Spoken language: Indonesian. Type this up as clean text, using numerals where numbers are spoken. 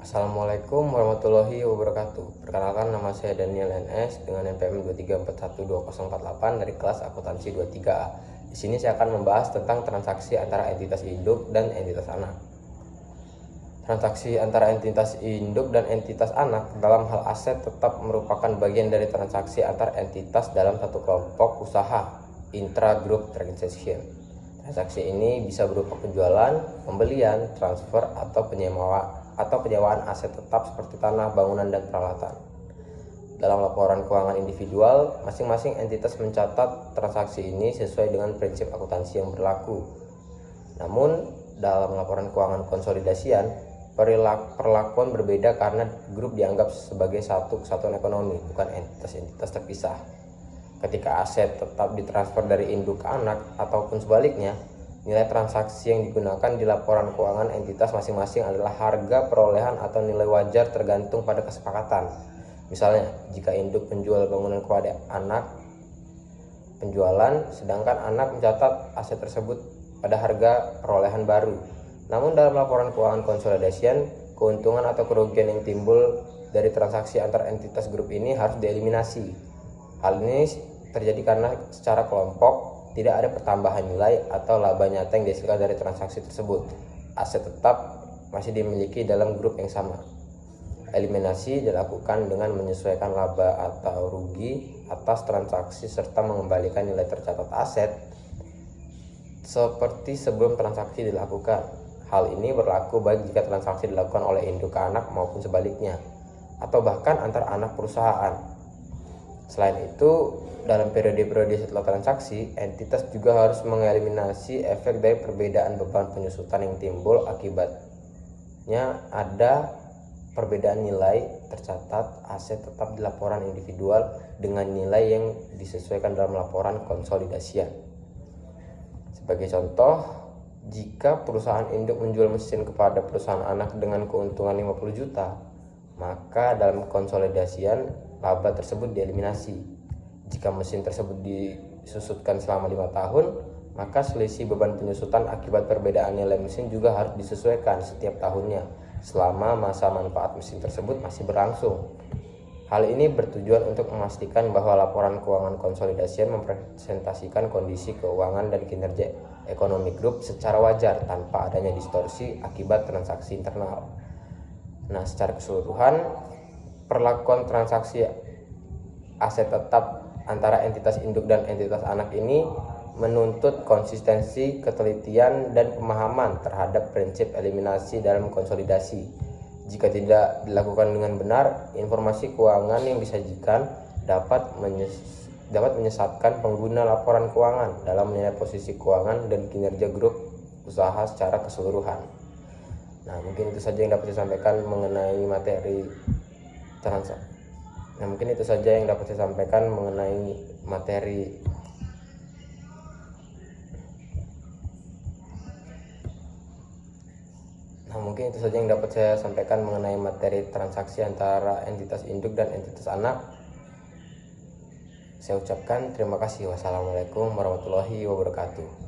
Assalamualaikum warahmatullahi wabarakatuh. Perkenalkan, nama saya Daniel NS dengan NPM 2341208 dari kelas akuntansi 23A. Di sini saya akan membahas tentang transaksi antara entitas induk dan entitas anak. Transaksi antara entitas induk dan entitas anak dalam hal aset tetap merupakan bagian dari transaksi antar entitas dalam satu kelompok usaha, intra-group transaction. Transaksi ini bisa berupa penjualan, pembelian, transfer, atau penyewaan aset tetap seperti tanah, bangunan, dan peralatan. Dalam laporan keuangan individual, masing-masing entitas mencatat transaksi ini sesuai dengan prinsip akuntansi yang berlaku. Namun, dalam laporan keuangan konsolidasian, perlakuan berbeda karena grup dianggap sebagai satu kesatuan ekonomi, bukan entitas-entitas terpisah. Ketika aset tetap ditransfer dari induk ke anak ataupun sebaliknya, nilai transaksi yang digunakan di laporan keuangan entitas masing-masing adalah harga perolehan atau nilai wajar tergantung pada kesepakatan. Misalnya, jika induk menjual bangunan kepada anak penjualan, sedangkan anak mencatat aset tersebut pada harga perolehan baru. Namun dalam laporan keuangan konsolidasian, keuntungan atau kerugian yang timbul dari transaksi antar entitas grup ini harus dieliminasi. Hal ini terjadi karena secara kelompok tidak ada pertambahan nilai atau laba nyata yang dihasilkan dari transaksi tersebut. Aset tetap masih dimiliki dalam grup yang sama. Eliminasi dilakukan dengan menyesuaikan laba atau rugi atas transaksi serta mengembalikan nilai tercatat aset seperti sebelum transaksi dilakukan. Hal ini berlaku baik jika transaksi dilakukan oleh induk ke anak maupun sebaliknya, atau bahkan antar anak perusahaan. Selain itu, dalam periode-periode setelah transaksi, entitas juga harus mengeliminasi efek dari perbedaan beban penyusutan yang timbul akibatnya ada perbedaan nilai tercatat aset tetap di laporan individual dengan nilai yang disesuaikan dalam laporan konsolidasian. Sebagai contoh, jika perusahaan induk menjual mesin kepada perusahaan anak dengan keuntungan 50 juta, maka dalam konsolidasian laba tersebut dieliminasi. Jika mesin tersebut disusutkan selama 5 tahun, maka selisih beban penyusutan akibat perbedaan nilai mesin juga harus disesuaikan setiap tahunnya selama masa manfaat mesin tersebut masih berlangsung. Hal ini bertujuan untuk memastikan bahwa laporan keuangan konsolidasian mempresentasikan kondisi keuangan dan kinerja ekonomi grup secara wajar tanpa adanya distorsi akibat transaksi internal. Nah, secara keseluruhan, perlakuan transaksi aset tetap antara entitas induk dan entitas anak ini menuntut konsistensi, ketelitian, dan pemahaman terhadap prinsip eliminasi dalam konsolidasi. Jika tidak dilakukan dengan benar, informasi keuangan yang disajikan dapat menyesatkan pengguna laporan keuangan dalam menilai posisi keuangan dan kinerja grup usaha secara keseluruhan. Nah, mungkin itu saja yang dapat saya sampaikan mengenai materi transaksi. Nah, mungkin itu saja yang dapat saya sampaikan mengenai materi transaksi antara entitas induk dan entitas anak. Saya ucapkan terima kasih. Wassalamualaikum warahmatullahi wabarakatuh.